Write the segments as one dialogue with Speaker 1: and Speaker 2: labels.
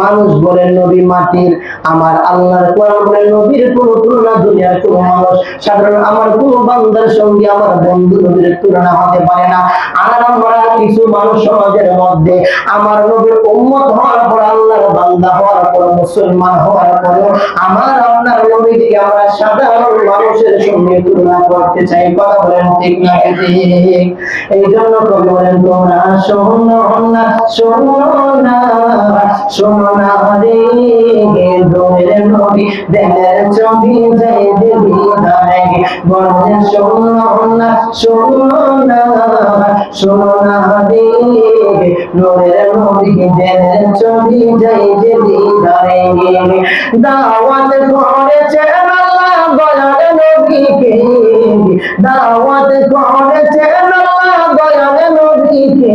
Speaker 1: মানুষ বলেন নবী মাটির, আমার আল্লাহর কোরআন বলেন নবীর কোন তুলনা দুনিয়ার কোন মানুষ সাধারণ আমার কোন বান্দার সঙ্গে আমার বন্ধু নবীর তুলনা হতে পারে না। আর আমরা কিছু মানুষ সমাজের মধ্যে আমার নবীর উম্মত হওয়ার পর, আল্লাহর বান্দা হওয়ার পর, মুসলমান হওয়ার পর আমার আপনার নবীকে আমরা সাধারণ মানুষের সঙ্গে তুলনা করতে চাই। কথা বলেন ঠিক না ঠিক? এই জন্য কবি বলেন তোমরা শোনো না, শোনো না, শোনো না রে দোয়ের নবী দেনের ছবি যাই দেবী ধারে বলেন শোনো না, শোনো না, শোনো না রে দোয়ের নবী দেনের ছবি যাই দেবী ধারে দাওয়াত করেছেন আল্লাহ দয়াল নবীকে, দাওয়াত করেছেন আল্লাহ দয়াল নবীকে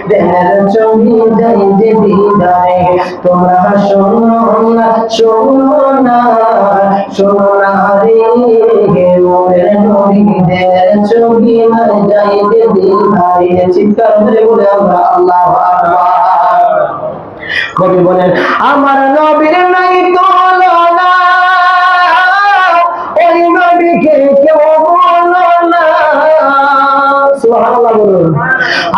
Speaker 1: দেনের ছবি যাই দেবী ধারে তোমরা শোনো না, শোনো না, শোনো না রে মোদের নবী দেনের ছবি যাই দেবী ধারে। চিৎকার করে বলে আমরা আল্লাহু আকবার। কবি বলেন আমার নবীর নাই তুলনা, ওই নবীকে কেউ বলো না। সুবহানাল্লাহ বলুন।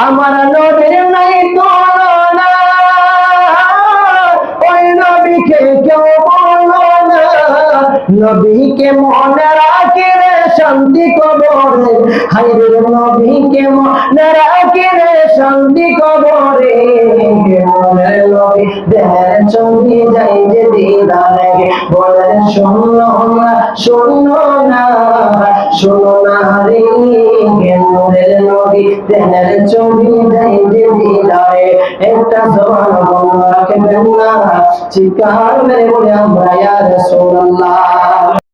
Speaker 1: আমার নবীর নাই তুলনা, ওই নবীকে কেউ বলো না। নবীকে মনে রাখি রে শান্তি কবরে, হায়রে নবীকে মনে রাখি রে শান্তি কবরে নবী দেহের ছবি যাই যে দিদারে বলেন শোনো না, শোনো না, শোনো না রে নূরের নবী দেহের ছবি যাই যে দিদারে। একটা জবান বন্ধ রাখবেন না, চিৎকার মেরে বলে আমরা ইয়া রাসূলুল্লাহ।